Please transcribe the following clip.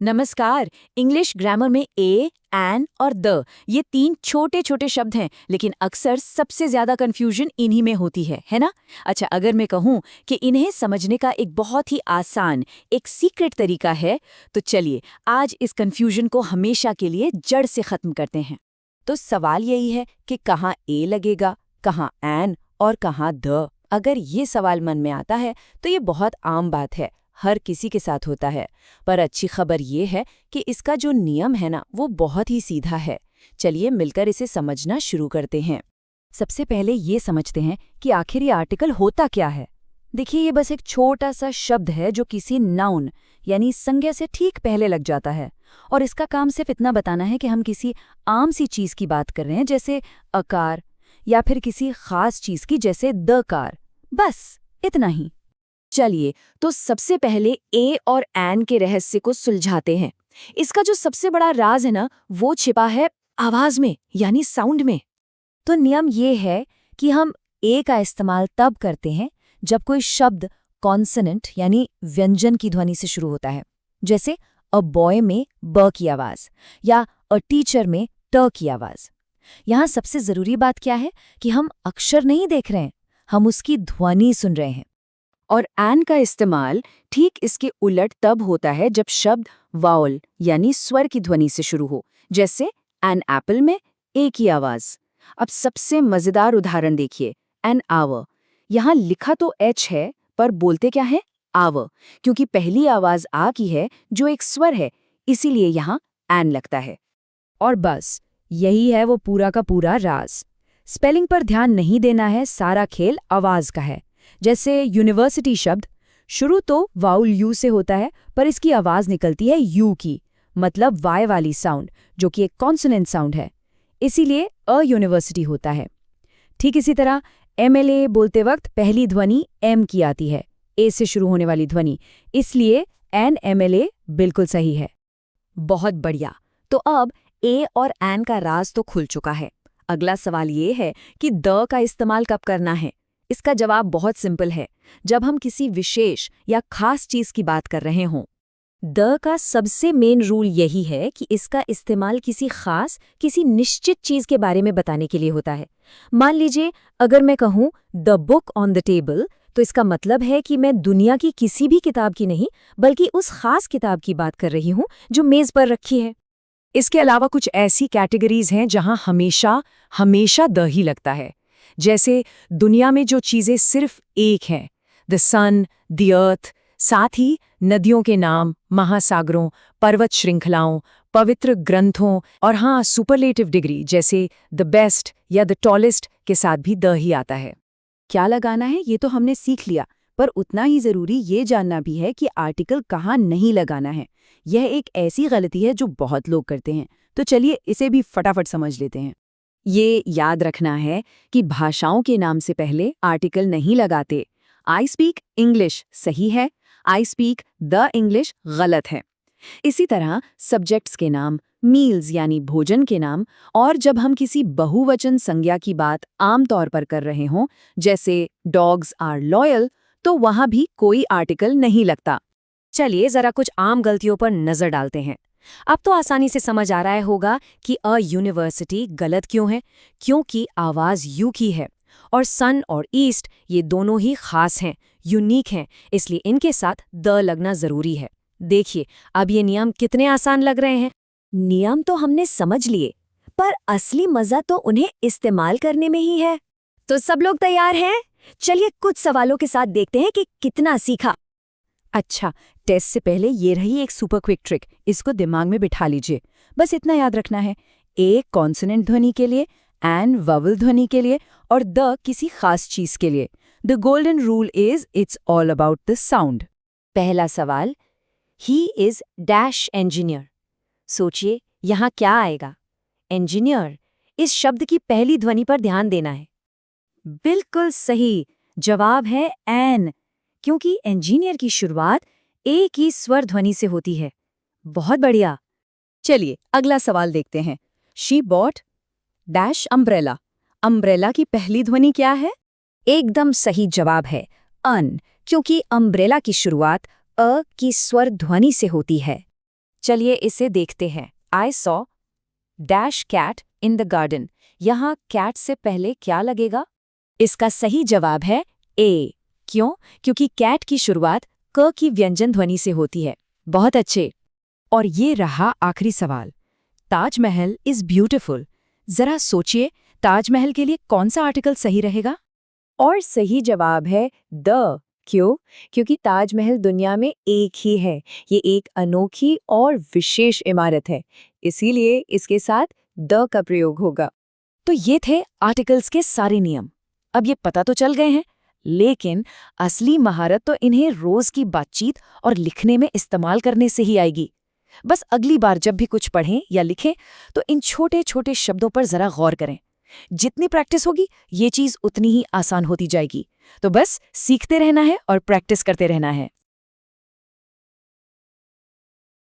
नमस्कार। English grammar में ए, N और द ये तीन छोटे छोटे शब्द हैं, लेकिन अक्सर सबसे ज्यादा कंफ्यूजन इन्हीं में होती है ना? अच्छा, अगर मैं कहूँ कि इन्हें समझने का एक बहुत ही आसान, एक सीक्रेट तरीका है, तो चलिए आज इस कंफ्यूजन को हमेशा के लिए जड़ से खत्म करते हैं। तो सवाल यही है कि कहाँ ए लगेगा, कहाँ एन और कहाँ द। अगर ये सवाल मन में आता है तो ये बहुत आम बात है, हर किसी के साथ होता है। पर अच्छी खबर ये है कि इसका जो नियम है ना, वो बहुत ही सीधा है। चलिए मिलकर इसे समझना शुरू करते हैं। सबसे पहले ये समझते हैं कि आखिर ये आर्टिकल होता क्या है। देखिए, ये बस एक छोटा सा शब्द है जो किसी नाउन यानी संज्ञा से ठीक पहले लग जाता है, और इसका काम सिर्फ इतना बताना है कि हम किसी आम सी चीज की बात कर रहे हैं, जैसे अ कार, या फिर किसी खास चीज की, जैसे द कार। बस इतना ही। चलिए, तो सबसे पहले ए और एन के रहस्य को सुलझाते हैं। इसका जो सबसे बड़ा राज है ना, वो छिपा है आवाज में, यानी साउंड में। तो नियम ये है कि हम ए का इस्तेमाल तब करते हैं जब कोई शब्द कॉन्सोनेंट यानी व्यंजन की ध्वनि से शुरू होता है, जैसे अ बॉय में ब की आवाज या अ टीचर में ट की आवाज। यहाँ सबसे जरूरी बात क्या है कि हम अक्षर नहीं देख रहे हैं, हम उसकी ध्वनि सुन रहे हैं। और एन का इस्तेमाल ठीक इसके उलट तब होता है जब शब्द वाउल यानी स्वर की ध्वनि से शुरू हो, जैसे एन एप्पल में ए की आवाज। अब सबसे मजेदार उदाहरण देखिए, एन आवर। यहाँ लिखा तो एच है, पर बोलते क्या है? आवर, क्योंकि पहली आवाज आ की है जो एक स्वर है, इसीलिए यहाँ एन लगता है। और बस यही है वो पूरा का पूरा राज। स्पेलिंग पर ध्यान नहीं देना है, सारा खेल आवाज का है। जैसे यूनिवर्सिटी शब्द शुरू तो वाउल यू से होता है, पर इसकी आवाज निकलती है यू की, मतलब वाई वाली साउंड, जो कि एक कॉन्सोनेंट साउंड है, इसीलिए अ यूनिवर्सिटी होता है। ठीक इसी तरह एमएलए बोलते वक्त पहली ध्वनि एम की आती है, ए से शुरू होने वाली ध्वनि, इसलिए एन एमएलए बिल्कुल सही है। बहुत बढ़िया। तो अब ए और एन का राज तो खुल चुका है। अगला सवाल ये है कि द का इस्तेमाल कब करना है। इसका जवाब बहुत सिंपल है, जब हम किसी विशेष या खास चीज की बात कर रहे हों। द का सबसे मेन रूल यही है कि इसका इस्तेमाल किसी खास, किसी निश्चित चीज के बारे में बताने के लिए होता है। मान लीजिए, अगर मैं कहूँ the book on the table, तो इसका मतलब है कि मैं दुनिया की किसी भी किताब की नहीं, बल्कि उस खास किताब की बात कर रही हूँ जो मेज पर रखी है। इसके अलावा कुछ ऐसी कैटेगरीज हैं जहां हमेशा हमेशा द ही लगता है, जैसे दुनिया में जो चीजें सिर्फ एक हैं, द सन, द अर्थ। साथ ही नदियों के नाम, महासागरों, पर्वत श्रृंखलाओं, पवित्र ग्रंथों और हाँ, सुपरलेटिव डिग्री जैसे द बेस्ट या द टॉलेस्ट के साथ भी द ही आता है। क्या लगाना है ये तो हमने सीख लिया, पर उतना ही जरूरी ये जानना भी है कि आर्टिकल कहाँ नहीं लगाना है। यह एक ऐसी गलती है जो बहुत लोग करते हैं, तो चलिए इसे भी फटाफट समझ लेते हैं। ये याद रखना है कि भाषाओं के नाम से पहले आर्टिकल नहीं लगाते। आई स्पीक इंग्लिश सही है, आई स्पीक द इंग्लिश गलत है। इसी तरह सब्जेक्ट्स के नाम, मील्स यानी भोजन के नाम, और जब हम किसी बहुवचन संज्ञा की बात आम तौर पर कर रहे हों, जैसे डॉग्स आर लॉयल, तो वहां भी कोई आर्टिकल नहीं लगता। चलिए जरा कुछ आम गलतियों पर नजर डालते हैं। अब तो आसानी से समझ आ रहा होगा कि अ यूनिवर्सिटी गलत क्यों है, क्योंकि आवाज यू की है, और सन और ईस्ट ये दोनों ही खास हैं, यूनिक हैं, इसलिए इनके साथ द लगना जरूरी है। देखिए, अब ये नियम कितने आसान लग रहे हैं। नियम तो हमने समझ लिए, पर असली मजा तो उन्हें इस्तेमाल करने में ही है। तो सब लोग तैयार हैं? चलिए कुछ सवालों के साथ देखते हैं कि कितना सीखा। अच्छा, टेस्ट से पहले ये रही एक सुपर क्विक ट्रिक, इसको दिमाग में बिठा लीजिए। बस इतना याद रखना है, ए कॉन्सोनेंट ध्वनि के लिए, एन ववल ध्वनि के लिए, और द किसी खास चीज के लिए। The golden rule is it's all about the sound. पहला सवाल, ही इज डैश इंजीनियर। सोचिए यहाँ क्या आएगा? इंजीनियर। इस शब्द की पहली ध्वनि पर ध्यान देना है। बिल्कुल सही जवाब है एन, क्योंकि इंजीनियर की शुरुआत ए की स्वर ध्वनि से होती है। बहुत बढ़िया। चलिए अगला सवाल देखते हैं। She bought dash umbrella. Umbrella की पहली ध्वनि क्या है? एकदम सही जवाब है अन, क्योंकि अम्ब्रेला की शुरुआत अ की स्वर ध्वनि से होती है। चलिए इसे देखते हैं। I saw dash cat in the garden. यहाँ कैट से पहले क्या लगेगा? इसका सही जवाब है ए। क्यों? क्योंकि कैट की शुरुआत क की व्यंजन ध्वनि से होती है। बहुत अच्छे। और ये रहा आखिरी सवाल। Taj Mahal is beautiful. जरा सोचिए, ताजमहल के लिए कौन सा आर्टिकल सही रहेगा? और सही जवाब है द। क्यों? क्योंकि ताजमहल दुनिया में एक ही है। ये एक अनोखी और विशेष इमारत है, इसीलिए इसके साथ द का प्रयोग होगा। तो ये थे आर्टिकल्स के सारे नियम। अब ये पता तो चल गए हैं, लेकिन असली महारत तो इन्हें रोज की बातचीत और लिखने में इस्तेमाल करने से ही आएगी। बस अगली बार जब भी कुछ पढ़ें या लिखें तो इन छोटे छोटे शब्दों पर जरा गौर करें। जितनी प्रैक्टिस होगी ये चीज़ उतनी ही आसान होती जाएगी। तो बस सीखते रहना है और प्रैक्टिस करते रहना है।